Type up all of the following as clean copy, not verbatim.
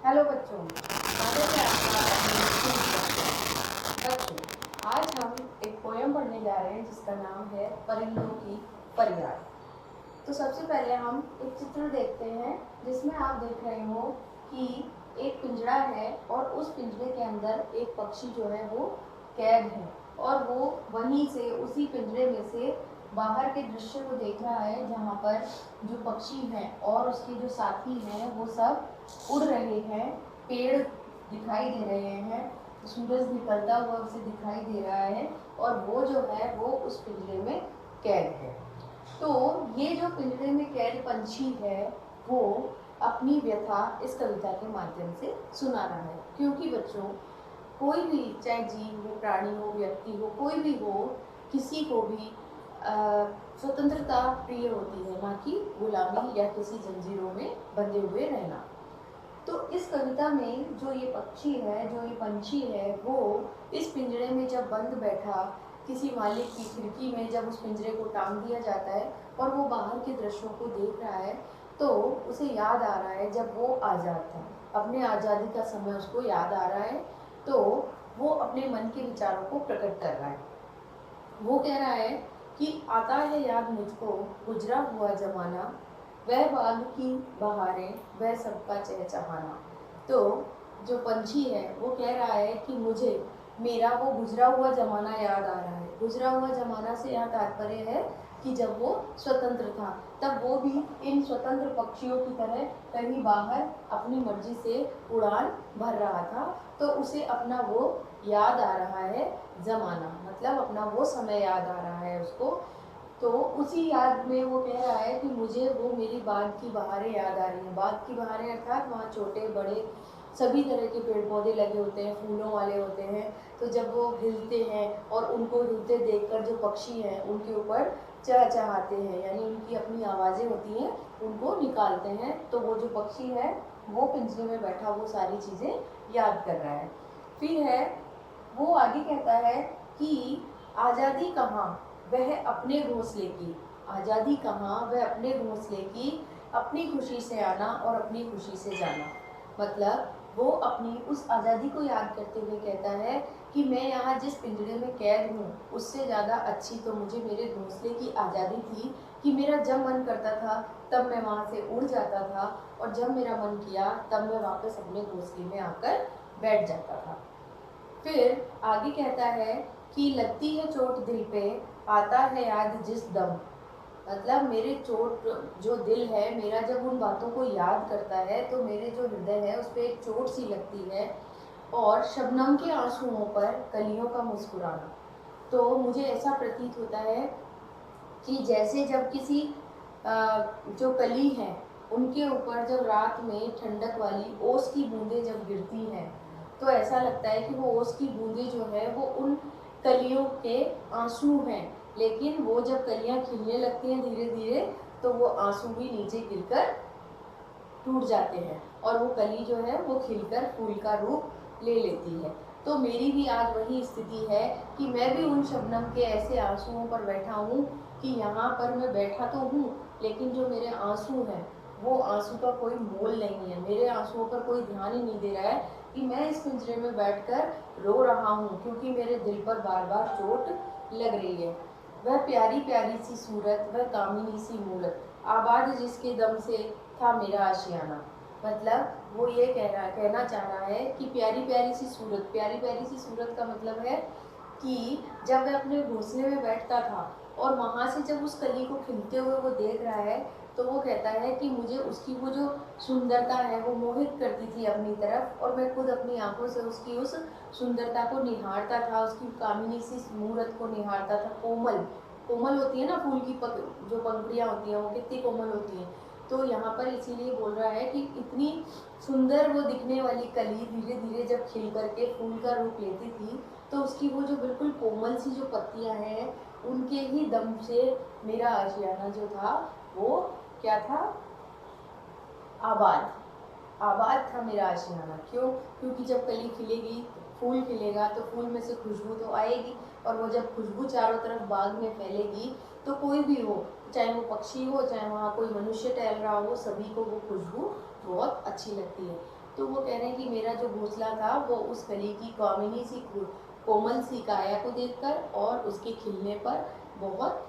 Hello बच्चों, स्वागत है आपका अपने स्कूल पर। बच्चों, आज हम एक पोयम पढ़ने जा रहे हैं जिसका नाम है परिंदों की फरियाद। तो सबसे पहले हम एक चित्र देखते हैं जिसमें आप देख रहे हो कि एक पिंजरा है और उस पिंजरे के अंदर एक पक्षी जो है वो कैद है और वो वहीं से उसी पिंजरे में से बाहर के दृश्य को देख रहा है जहाँ पर जो पक्षी हैं और उसके जो साथी हैं वो सब उड़ रहे हैं, पेड़ दिखाई दे रहे हैं, सूरज निकलता हुआ उसे दिखाई दे रहा है और वो जो है वो उस पिंजरे में कैद है। तो ये जो पिंजरे में कैद पंछी है वो अपनी व्यथा इस कविता के माध्यम से सुना रहा है, क्योंकि बच्चों कोई भी चाहे जीव हो, प्राणी हो, व्यक्ति हो, कोई भी हो, किसी को भी स्वतंत्रता प्रिय होती है, ना कि गुलामी या किसी जंजीरों में बंधे हुए रहना। तो इस कविता में जो ये पक्षी है, जो ये पंछी है, वो इस पिंजरे में जब बंद बैठा, किसी मालिक की खिड़की में जब उस पिंजरे को टांग दिया जाता है और वो बाहर के दृश्यों को देख रहा है तो उसे याद आ रहा है जब वो आज़ाद था, अपने आज़ादी का समय उसको याद आ रहा है। तो वो अपने मन के विचारों को प्रकट कर रहा है। वो कह रहा है कि आता है याद मुझको गुजरा हुआ जमाना, वह बाग की बहारें, वह सबका चहचहाना। तो जो पंछी है वो कह रहा है कि मुझे मेरा वो गुजरा हुआ ज़माना याद आ रहा है। गुजरा हुआ ज़माना से यहाँ तात्पर्य है कि जब वो स्वतंत्र था, तब वो भी इन स्वतंत्र पक्षियों की तरह कहीं बाहर अपनी मर्जी से उड़ान भर रहा था। तो उसे अपना वो याद आ रहा है ज़माना, मतलब अपना वो समय याद आ रहा है उसको। तो उसी याद में वो कह रहा है कि मुझे वो मेरी बाग की बहारें याद आ रही हैं। बाग की बहारें अर्थात वहाँ छोटे बड़े सभी तरह के पेड़ पौधे लगे होते हैं, फूलों वाले होते हैं। तो जब वो हिलते हैं और उनको हिलते देखकर जो पक्षी हैं उनके ऊपर चहचहाते हैं, यानी उनकी अपनी आवाज़ें होती हैं, उनको निकालते हैं। तो वो जो पक्षी है वो पिंजरे में बैठा वो सारी चीज़ें याद कर रहा है। फिर है वो आगे कहता है कि आज़ादी कहाँ वह अपने घोंसले की, आज़ादी कहाँ वह अपने घोंसले की, अपनी खुशी से आना और अपनी खुशी से जाना। मतलब वो अपनी उस आज़ादी को याद करते हुए कहता है कि मैं यहाँ जिस पिंजरे में कैद हूँ उससे ज़्यादा अच्छी तो मुझे मेरे घोंसले की आज़ादी थी कि मेरा जब मन करता था तब मैं वहाँ से उड़ जाता था और जब मेरा मन किया तब मैं वापस अपने घोंसले में आकर बैठ जाता था। फिर आगे कहता है कि लगती है चोट दिल पे, आता है याद जिस दम। मतलब मेरे चोट जो दिल है मेरा जब उन बातों को याद करता है तो मेरे जो हृदय है उस पर एक चोट सी लगती है। और शबनम के आंसुओं पर कलियों का मुस्कुराना। तो मुझे ऐसा प्रतीत होता है कि जैसे जब किसी जो कली है उनके ऊपर जब रात में ठंडक वाली ओस की बूंदें जब गिरती हैं तो ऐसा लगता है कि वो ओस की बूंदें जो है वो उन कलियों के आंसू हैं। लेकिन वो जब कलियां खिलने लगती हैं धीरे धीरे तो वो आंसू भी नीचे गिरकर टूट जाते हैं और वो कली जो है वो खिलकर फूल का रूप ले लेती है। तो मेरी भी आज वही स्थिति है कि मैं भी उन शबनम के ऐसे आंसुओं पर बैठा हूँ कि यहाँ पर मैं बैठा तो हूँ लेकिन जो मेरे आंसू हैं वो आंसू का कोई मोल नहीं है। मेरे आंसुओं पर कोई ध्यान ही नहीं दे रहा है कि मैं इस पिंजरे में बैठकर रो रहा हूँ क्योंकि मेरे दिल पर बार बार चोट लग रही है। वह प्यारी प्यारी सी सूरत, वह कामिनी सी मूरत, आबाद जिसके दम से था मेरा आशियाना। मतलब वो ये कहना चाह रहा है कि प्यारी प्यारी सी सूरत, प्यारी प्यारी सी सूरत का मतलब है कि जब वह अपने घोंसले में बैठता था और वहाँ से जब उस कली को खिलते हुए वो देख रहा है तो वो कहता है कि मुझे उसकी वो जो सुंदरता है वो मोहित करती थी अपनी तरफ और मैं खुद अपनी आंखों से उसकी उस सुंदरता को निहारता था, उसकी कामिनी सी मूरत को निहारता था। कोमल कोमल होती है ना फूल की जो पंखुड़ियाँ होती हैं वो कितनी कोमल होती हैं। तो यहाँ पर इसीलिए बोल रहा है कि इतनी सुंदर वो दिखने वाली कली धीरे धीरे जब खिल करके फूल का रूप लेती थी तो उसकी वो जो बिल्कुल कोमल सी जो पत्तियाँ हैं उनके ही दम से मेरा आशियाना जो था वो क्या था, आबाद आबाद था मेरा आशियाना। क्यों? क्योंकि जब कली खिलेगी फूल खिलेगा तो फूल में से खुशबू तो आएगी और वो जब खुशबू चारों तरफ बाग में फैलेगी तो कोई भी हो, चाहे वो पक्षी हो चाहे वहाँ कोई मनुष्य टहल रहा हो, सभी को वो खुशबू बहुत अच्छी लगती है। तो वो कह रहे हैं कि मेरा जो घोंसला था वो उस कली की कामिनी सी कोमल सी काया को देखकर और उसके खिलने पर बहुत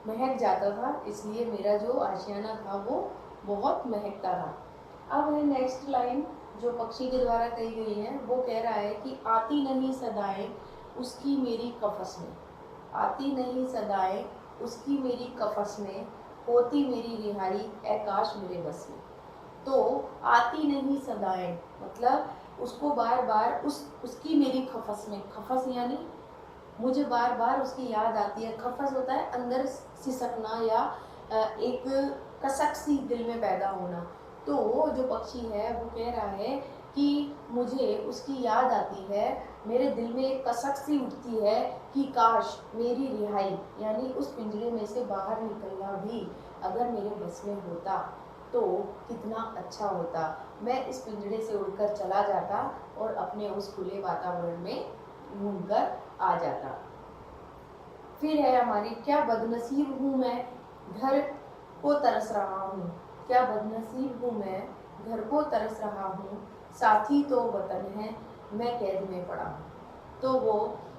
महक जाता था, इसलिए मेरा जो आशियाना था वो बहुत महकता था। अब है नेक्स्ट लाइन जो पक्षी के द्वारा कही गई है, वो कह रहा है कि आती नहीं सदाएं उसकी मेरी कफस में, आती नहीं सदाएं उसकी मेरी कफस में, होती मेरी रिहाई ए काश मेरे बस में। तो आती नहीं सदाएं मतलब उसको बार बार उसकी मेरी खफस में, खफस यानी मुझे बार बार उसकी याद आती है। खफस होता है अंदर सिसकना या एक कसक सी दिल में पैदा होना। तो जो पक्षी है वो कह रहा है कि मुझे उसकी याद आती है, मेरे दिल में एक कसक सी उठती है कि काश मेरी रिहाई यानी उस पिंजरे में से बाहर निकलना भी अगर मेरे बस में होता तो कितना अच्छा होता। मैं इस पिंजरे से उड़कर चला जाता और अपने उस खुले वातावरण में घूमकर आ जाता। फिर है हमारी, क्या बदनसीब हूँ मैं घर को तरस रहा हूँ, क्या बदनसीब हूँ मैं घर को तरस रहा हूँ, साथी तो वतन है मैं कैद में पड़ा हूँ। तो वो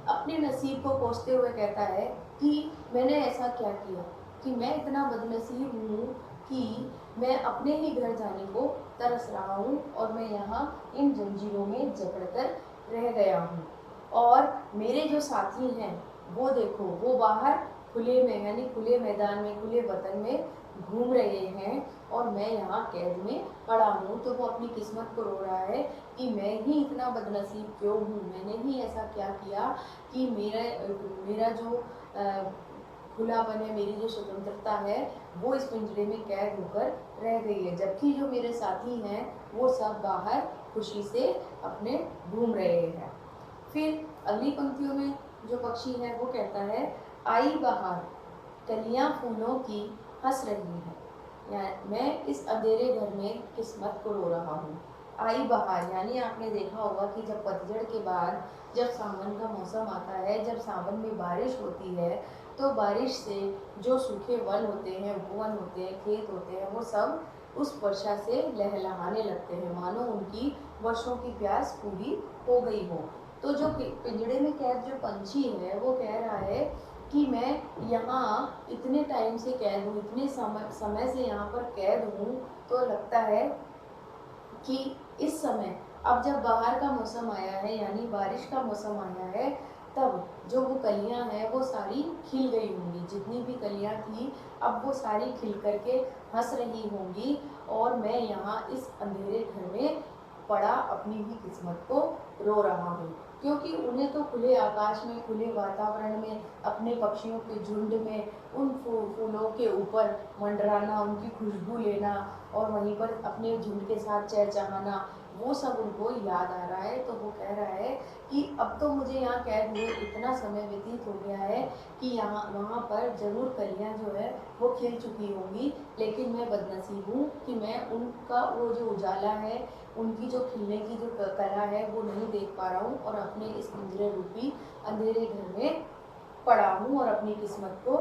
अपने नसीब को कोसते हुए कहता है कि मैंने ऐसा क्या किया कि मैं इतना बदनसीब हूँ कि मैं अपने ही घर जाने को तरस रहा हूँ और मैं यहाँ इन जंजीरों में जकड़कर रह गया हूँ। और मेरे जो साथी हैं वो देखो वो बाहर खुले में यानी खुले मैदान में, खुले वतन में घूम रहे हैं और मैं यहाँ कैद में पड़ा हूँ। तो वो अपनी किस्मत को रो रहा है कि मैं ही इतना बदनसीब क्यों हूँ, मैंने ही ऐसा क्या किया कि मेरा जो खुलापन है, मेरी जो स्वतंत्रता है वो इस पिंजरे में कैद होकर रह गई है, जबकि जो मेरे साथी हैं वो सब बाहर खुशी से अपने घूम रहे हैं। फिर अगली पंक्तियों में जो पक्षी है वो कहता है, आई बहार कलियां फूलों की हंस रही है, यानी मैं इस अंधेरे घर में किस्मत को रो रहा हूँ। आई बहार यानी आपने देखा होगा कि जब पतझड़ के बाद जब सावन का मौसम आता है, जब सावन में बारिश होती है तो बारिश से जो सूखे वन होते हैं, उपवन होते हैं, खेत होते हैं, वो सब उस वर्षा से लहलहाने लगते हैं, मानो उनकी वर्षों की प्यास पूरी हो गई हो। तो जो पिंजड़े में कैद जो पंछी है वो कह रहा है कि मैं यहाँ इतने टाइम से कैद हूँ, इतने समय से यहाँ पर कैद हूँ, तो लगता है कि इस समय अब जब बाहर का मौसम आया है यानी बारिश का मौसम आया है, तब जो वो कलियां हैं वो सारी खिल गई होंगी, जितनी भी कलियां थी अब वो सारी खिल करके हंस रही होंगी और मैं यहाँ इस अंधेरे घर में पड़ा अपनी ही किस्मत को रो रहा हूँ। क्योंकि उन्हें तो खुले आकाश में, खुले वातावरण में, अपने पक्षियों के झुंड में उन फूलों के ऊपर मंडराना, उनकी खुशबू लेना और वहीं पर अपने झुंड के साथ चहचहाना, वो सब उनको याद आ रहा है। तो वो कह रहा है कि अब तो मुझे यहाँ कैद हुए इतना समय व्यतीत हो गया है कि यहाँ वहाँ पर ज़रूर कलियाँ जो है वो खिल चुकी होंगी, लेकिन मैं बदनसीब हूँ कि मैं उनका वो जो उजाला है, उनकी जो खिलने की जो कला है वो नहीं देख पा रहा हूँ और अपने इस पिंजरे रूपी अंधेरे घर में पड़ा हूँ और अपनी किस्मत को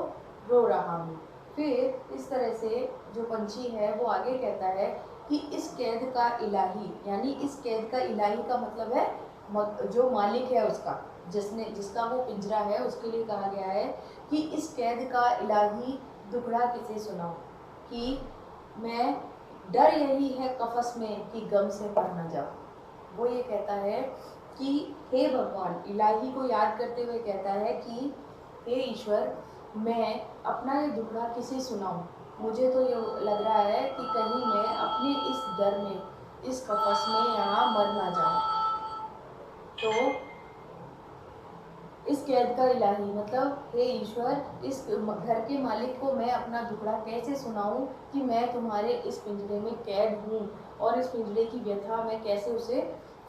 रो रहा हूँ। फिर इस तरह से जो पंछी है वो आगे कहता है कि इस कैद का इलाही, यानी इस कैद का इलाही का मतलब है जो मालिक है उसका, जिसका वो पिंजरा है, उसके लिए कहा गया है कि इस कैद का इलाही दुखड़ा किसे सुनाऊं, कि मैं डर यही है कफस में कि गम से मर न जाऊं। वो ये कहता है कि हे भगवान, इलाही को याद करते हुए कहता है कि हे ईश्वर, मैं अपना ये दुखड़ा किसे सुनाऊं, मुझे तो ये लग रहा है कि कहीं मैं अपने इस डर में, इस कफस में यहाँ मर ना जाऊं। तो इस कैद का इलाही मतलब हे ईश्वर, इस घर के मालिक को मैं अपना दुखड़ा कैसे सुनाऊं कि मैं तुम्हारे इस पिंजरे में कैद हूँ और इस पिंजरे की व्यथा मैं कैसे उसे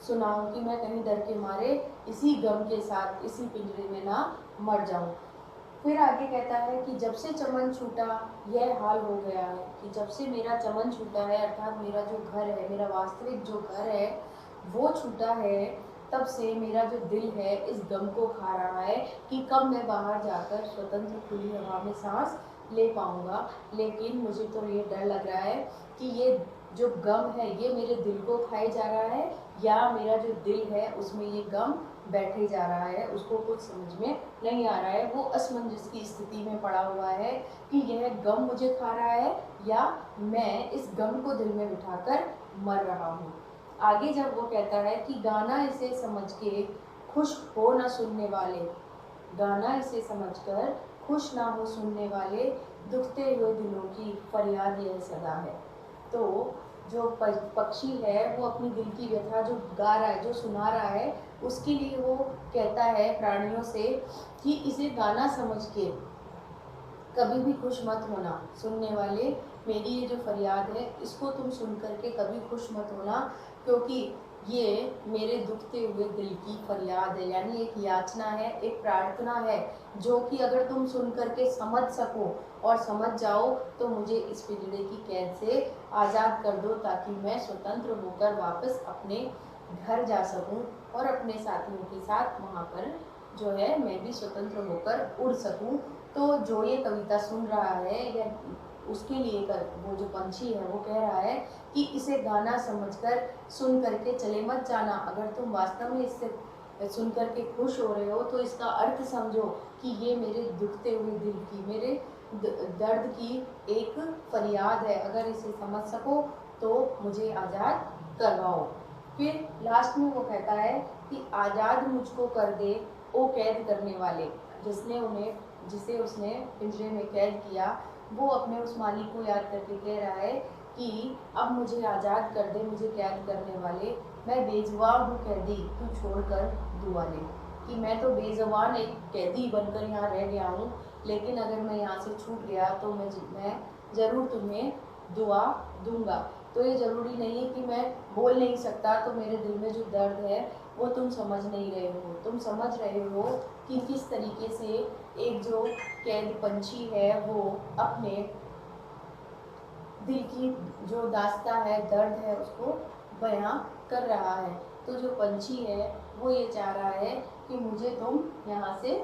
सुनाऊं कि मैं कहीं डर के मारे इसी गम के साथ इसी पिंजरे में ना मर जाऊं। फिर आगे कहता है कि जब से चमन छूटा यह हाल हो गया है, कि जब से मेरा चमन छूटा है अर्थात मेरा जो घर है, मेरा वास्तविक जो घर है वो छूटा है, तब से मेरा जो दिल है इस गम को खा रहा है कि कब मैं बाहर जाकर स्वतंत्र खुली हवा में सांस ले पाऊंगा। लेकिन मुझे तो ये डर लग रहा है कि ये जो गम है ये मेरे दिल को खाए जा रहा है या मेरा जो दिल है उसमें ये गम बैठे जा रहा है, उसको कुछ समझ में नहीं आ रहा है। वो असमंजस की स्थिति में पड़ा हुआ है कि यह गम मुझे खा रहा है या मैं इस गम को दिल में बिठाकर मर रहा हूँ। आगे जब वो कहता है कि गाना इसे समझ के खुश हो न सुनने वाले, गाना इसे समझकर खुश ना हो सुनने वाले, दुखते हुए दिलों की फरियाद यह सदा है। तो जो पक्षी है वो अपनी दिल की व्यथा जो गा रहा है, जो सुना रहा है, उसके लिए वो कहता है प्राणियों से कि इसे गाना समझ के कभी भी खुश मत होना सुनने वाले, मेरी ये जो फरियाद है इसको तुम सुन करके कभी खुश मत होना, क्योंकि ये मेरे दुखते हुए दिल की फरियाद है, यानी एक याचना है, एक प्रार्थना है, जो कि अगर तुम सुन करके समझ सको और समझ जाओ तो मुझे इस पिंजड़े की कैद से आज़ाद कर दो, ताकि मैं स्वतंत्र होकर वापस अपने घर जा सकूं और अपने साथियों के साथ वहाँ पर जो है मैं भी स्वतंत्र होकर उड़ सकूं। तो जो ये कविता सुन रहा है या उसके लिए वो जो पंछी है वो कह रहा है कि इसे गाना समझकर सुन करके चले मत जाना, अगर तुम वास्तव में इससे सुन करके खुश हो रहे हो तो इसका अर्थ समझो कि ये मेरे दुखते हुए दिल की, मेरे दर्द की एक फरियाद है, अगर इसे समझ सको तो मुझे आज़ाद करवाओ। फिर लास्ट में वो कहता है कि आज़ाद मुझको कर दे ओ कैद करने वाले, जिसे उसने पिंजरे में कैद किया, वो अपने उस मालिक को याद करके कह रहा है कि अब मुझे आज़ाद कर दे, मुझे कैद करने वाले, मैं बेजुबान हूँ कैदी, तू छोड़कर दुआ ले। कि मैं तो बेजुबान एक कैदी बनकर यहाँ रह गया हूँ, लेकिन अगर मैं यहाँ से छूट गया तो मैं ज़रूर तुम्हें दुआ दूंगा। तो ये ज़रूरी नहीं है कि मैं बोल नहीं सकता, तो मेरे दिल में जो दर्द है वो तुम समझ नहीं रहे हो, तुम समझ रहे हो कि किस तरीके से एक जो कैद पंछी है वो अपने दिल की जो दास्ता है, दर्द है, उसको बयां कर रहा है। तो जो पंछी है वो ये चाह रहा है कि मुझे तुम यहाँ से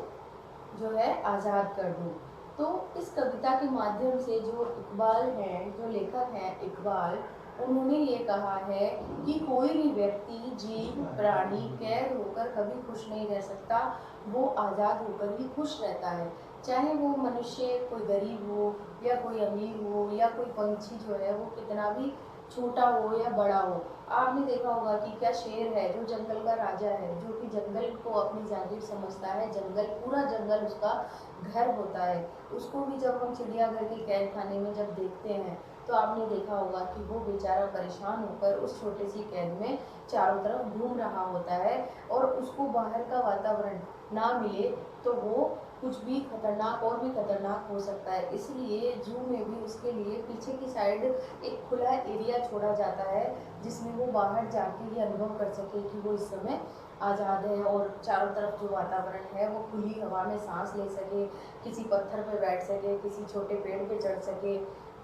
जो है आज़ाद कर दूँ। तो इस कविता के माध्यम से जो इकबाल हैं, जो लेखक हैं इकबाल, उन्होंने ये कहा है कि कोई भी व्यक्ति, जीव, प्राणी कैद होकर कभी खुश नहीं रह सकता, वो आज़ाद होकर ही खुश रहता है। चाहे वो मनुष्य कोई गरीब हो या कोई अमीर हो या कोई पंछी जो है वो कितना भी छोटा हो या बड़ा हो। आपने देखा होगा कि क्या शेर है जो जंगल का राजा है, जो कि जंगल को अपनी जागीर समझता है, जंगल पूरा जंगल उसका घर होता है। उसको भी जब हम चिड़ियाघर के कैद खाने में जब देखते हैं तो आपने देखा होगा कि वो बेचारा परेशान होकर उस छोटे सी कैद में चारों तरफ घूम रहा होता है, और उसको बाहर का वातावरण ना मिले तो वो कुछ भी खतरनाक और भी खतरनाक हो सकता है। इसलिए जू में भी उसके लिए पीछे की साइड एक खुला एरिया छोड़ा जाता है, जिसमें वो बाहर जाके ये अनुभव कर सके कि वो इस समय आज़ाद है और चारों तरफ जो वातावरण है वो खुली हवा में सांस ले सके, किसी पत्थर पर बैठ सके, किसी छोटे पेड़ पे चढ़ सके,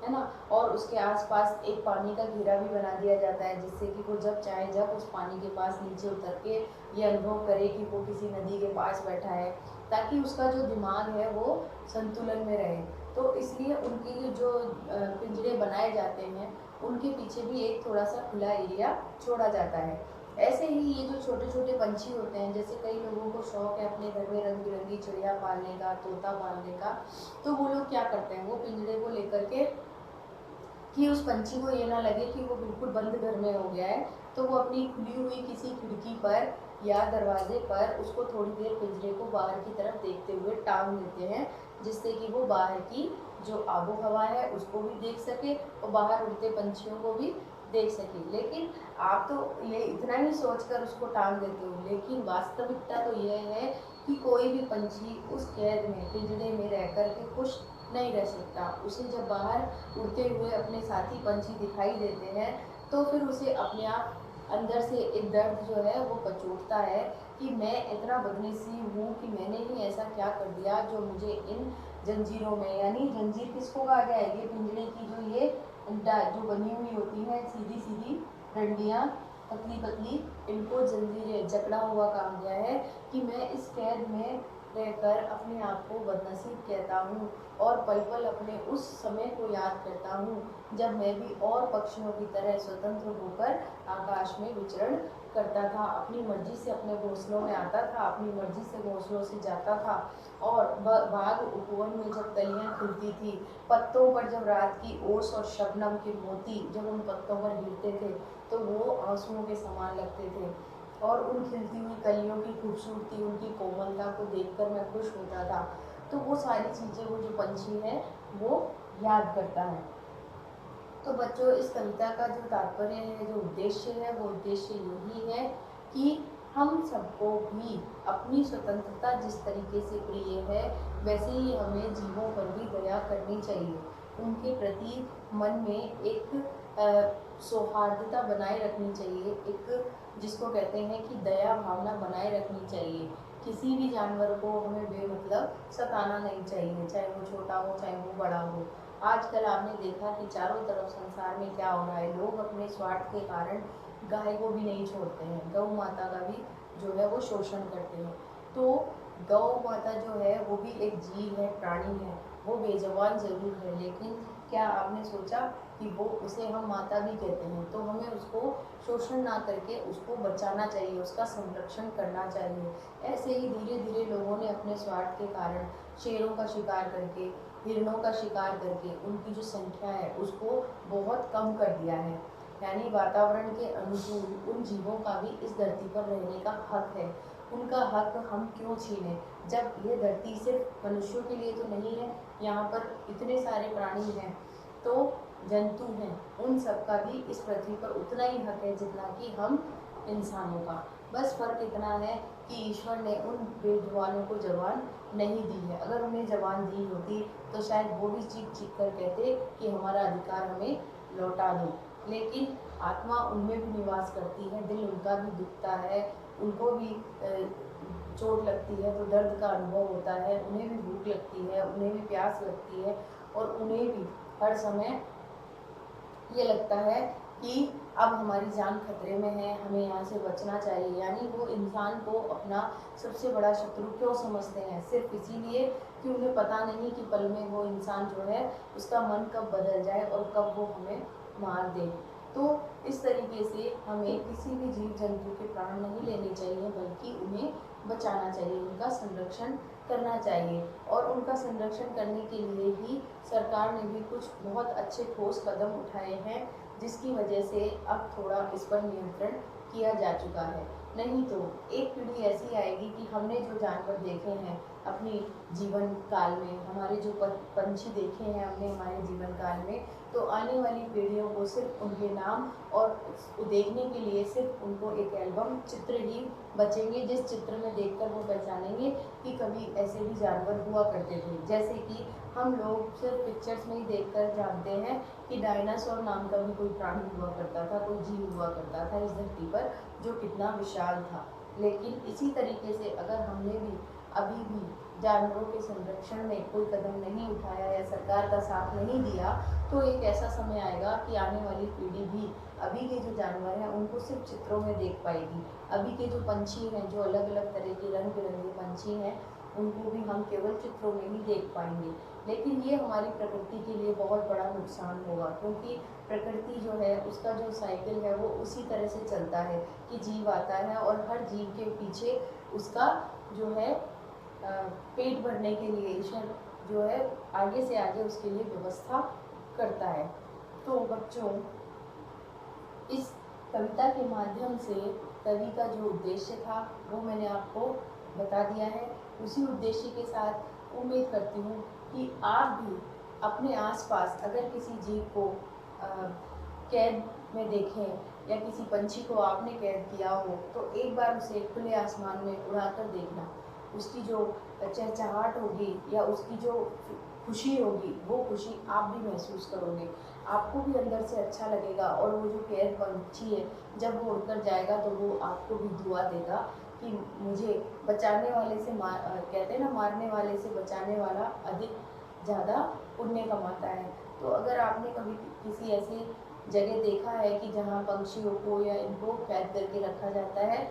है ना। और उसके आसपास एक पानी का घेरा भी बना दिया जाता है, जिससे कि वो जब चाहे जब उस पानी के पास नीचे उतर के ये अनुभव करे कि वो किसी नदी के पास बैठा है, ताकि उसका जो दिमाग है वो संतुलन में रहे। तो इसलिए उनके लिए जो पिंजरे बनाए जाते हैं उनके पीछे भी एक थोड़ा सा खुला एरिया छोड़ा जाता है। ऐसे ही ये जो छोटे छोटे पंछी होते हैं, जैसे कई लोगों को शौक है अपने घर में रंग बिरंगी चिड़िया पालने का, तोता पालने का, तो वो लोग क्या करते हैं, वो पिंजरे को लेकर के कि उस पंछी को ये ना लगे कि वो बिल्कुल बंद घर में हो गया है, तो वो अपनी खुली हुई किसी खिड़की पर या दरवाजे पर उसको थोड़ी देर पिंजरे को बाहर की तरफ देखते हुए टांग देते हैं, जिससे कि वो बाहर की जो आबो हवा है उसको भी देख सके और बाहर उड़ते पंछियों को भी देख सके। लेकिन आप तो ये इतना ही सोचकर उसको टांग देते हो, लेकिन वास्तविकता तो यह है कि कोई भी पंछी उस कैद में, पिंजरे में रह कर के खुश नहीं रह सकता। उसे जब बाहर उड़ते हुए अपने साथी पंछी दिखाई देते हैं तो फिर उसे अपने आप अंदर से एक दर्द जो है वो कचोटता है कि मैं इतना बदनसीब हूँ कि मैंने ही ऐसा क्या कर दिया जो मुझे इन जंजीरों में, यानी जंजीर किसको कहा गया है, ये पिंजरे की जो ये जो बनी हुई होती है सीधी सीधी डंडियाँ, पतली पतली, इनको जंजीरें जकड़ा हुआ कहा गया है कि मैं इस कैद में रहकर अपने आप को बदनसीब कहता हूँ और पल पल अपने उस समय को याद करता हूँ जब मैं भी और पक्षियों की तरह स्वतंत्र होकर आकाश में विचरण करता था, अपनी मर्जी से अपने घोंसलों में आता था, अपनी मर्जी से घोंसलों से जाता था। और बाग उपवन में जब कलियां खिलती थी, पत्तों पर जब रात की ओस और शबनम के मोती जब उन पत्तों पर गिरते थे तो वो आंसुओं के समान लगते थे। और उन खिलती हुई कलियों की खूबसूरती, उनकी कोमलता को देखकर मैं खुश होता था। तो वो सारी चीज़ें वो जो पंछी है वो याद करता है। तो बच्चों, इस कविता का जो तात्पर्य है, जो उद्देश्य है, वो उद्देश्य यही है कि हम सबको भी अपनी स्वतंत्रता जिस तरीके से प्रिय है, वैसे ही हमें जीवों पर भी दया करनी चाहिए। उनके प्रति मन में एक सौहार्दता बनाए रखनी चाहिए, एक जिसको कहते हैं कि दया भावना बनाए रखनी चाहिए। किसी भी जानवर को हमें बेमतलब सताना नहीं चाहिए, चाहे वो छोटा हो चाहे वो बड़ा हो। आजकल आपने देखा कि चारों तरफ संसार में क्या हो रहा है, लोग अपने स्वार्थ के कारण गाय को भी नहीं छोड़ते हैं, गौ माता का भी जो है वो शोषण करते हैं। तो गौ माता जो है वो भी एक जीव है, प्राणी है, वो बेजुबान जरूर है, लेकिन क्या आपने सोचा कि वो उसे हम माता भी कहते हैं, तो हमें उसको शोषण ना करके उसको बचाना चाहिए, उसका संरक्षण करना चाहिए। ऐसे ही धीरे धीरे लोगों ने अपने स्वार्थ के कारण शेरों का शिकार करके, हिरणों का शिकार करके उनकी जो संख्या है उसको बहुत कम कर दिया है। यानी वातावरण के अनुकूल उन जीवों का भी इस धरती पर रहने का हक है। उनका हक हम क्यों छीने, जब ये धरती सिर्फ मनुष्यों के लिए तो नहीं है, यहाँ पर इतने सारे प्राणी हैं, तो जंतु हैं, उन सब का भी इस पृथ्वी पर उतना ही हक है जितना कि हम इंसानों का। बस फर्क इतना है कि ईश्वर ने उन बेजुबानों को जबान नहीं दी है। अगर उन्हें जबान दी होती तो शायद वो भी चीख चीख कर कहते कि हमारा अधिकार हमें लौटा दो। लेकिन आत्मा उनमें भी निवास करती है, दिल उनका भी दुखता है, उनको भी चोट लगती है तो दर्द का अनुभव होता है, उन्हें भी भूख लगती है, उन्हें भी प्यास लगती है, और उन्हें भी हर समय ये लगता है कि अब हमारी जान खतरे में है, हमें यहाँ से बचना चाहिए। यानी वो इंसान को अपना सबसे बड़ा शत्रु क्यों समझते हैं, सिर्फ इसीलिए कि उन्हें पता नहीं कि पल में वो इंसान जो है उसका मन कब बदल जाए और कब वो हमें मार दे। तो इस तरीके से हमें किसी भी जीव जंतु के प्राण नहीं लेने चाहिए, बल्कि उन्हें बचाना चाहिए, उनका संरक्षण करना चाहिए। और उनका संरक्षण करने के लिए ही सरकार ने भी कुछ बहुत अच्छे ठोस कदम उठाए हैं, जिसकी वजह से अब थोड़ा इस पर नियंत्रण किया जा चुका है। नहीं तो एक पीढ़ी ऐसी आएगी कि हमने जो जानवर देखे हैं अपनी जीवन काल में, हमारे जो पंछी देखे हैं हमने हमारे जीवन काल में, तो आने वाली पीढ़ियों को सिर्फ उनके नाम और देखने के लिए सिर्फ उनको एक एल्बम चित्र ही बचेंगे, जिस चित्र में देखकर वो पहचानेंगे कि कभी ऐसे भी जानवर हुआ करते थे। जैसे कि हम लोग सिर्फ पिक्चर्स में ही देखकर जानते हैं कि डायनासोर नाम का भी कोई प्राणी हुआ करता था, कोई जीव हुआ करता था इस धरती पर, जो कितना विशाल था। लेकिन इसी तरीके से अगर हमने भी अभी भी जानवरों के संरक्षण में कोई कदम नहीं उठाया या सरकार का साथ नहीं दिया, तो एक ऐसा समय आएगा कि आने वाली पीढ़ी भी अभी के जो जानवर हैं उनको सिर्फ चित्रों में देख पाएगी। अभी के जो पंछी हैं, जो अलग अलग तरह के रंग बिरंगे पंछी हैं, उनको भी हम केवल चित्रों में ही देख पाएंगे। लेकिन ये हमारी प्रकृति के लिए बहुत बड़ा नुकसान होगा, क्योंकि प्रकृति जो है उसका जो साइकिल है वो उसी तरह से चलता है कि जीव आता है और हर जीव के पीछे उसका जो है पेट भरने के लिए ईश्वर जो है आगे से आगे उसके लिए व्यवस्था करता है। तो बच्चों, इस कविता के माध्यम से कवि का जो उद्देश्य था वो मैंने आपको बता दिया है। उसी उद्देश्य के साथ उम्मीद करती हूँ कि आप भी अपने आसपास अगर किसी जीव को कैद में देखें या किसी पंछी को आपने कैद किया हो, तो एक बार उसे खुले आसमान में उड़ाकर देखना। उसकी जो चहचहाट होगी या उसकी जो खुशी होगी, वो खुशी आप भी महसूस करोगे, आपको भी अंदर से अच्छा लगेगा। और वो जो कैद पंछी है, जब वो उड़कर जाएगा तो वो आपको भी दुआ देगा कि मुझे बचाने वाले से कहते हैं ना, मारने वाले से बचाने वाला अधिक ज़्यादा पुण्य कमाता है। तो अगर आपने कभी किसी ऐसी जगह देखा है कि जहाँ पंछियों को या इनको कैद करके रखा जाता है,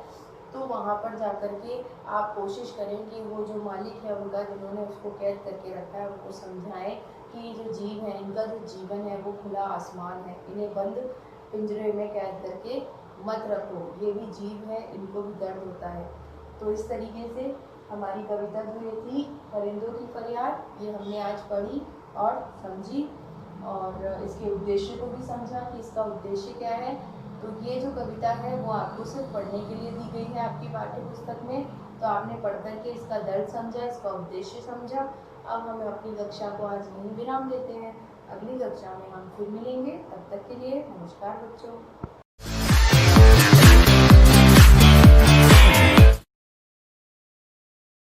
तो वहाँ पर जा कर के आप कोशिश करें कि वो जो मालिक है उनका, जिन्होंने उसको कैद करके रखा है, उनको समझाएं कि जो जीव है, इनका जो जीवन है वो खुला आसमान है, इन्हें बंद पिंजरे में कैद करके मत रखो, ये भी जीव है, इनको भी दर्द होता है। तो इस तरीके से हमारी कविता जो ये थी परिंदों की फरियाद, ये हमने आज पढ़ी और समझी और इसके उद्देश्य को भी समझा कि इसका उद्देश्य क्या है। तो ये जो कविता है वो आपको सिर्फ पढ़ने के लिए दी गई है आपकी पाठ्य पुस्तक में, तो आपने पढ़ करके इसका दर्द समझा, इसका उद्देश्य समझा। अब हम अपनी कक्षा को आज यहीं विराम देते हैं, अगली कक्षा में हम फिर मिलेंगे, तब तक के लिए नमस्कार बच्चों।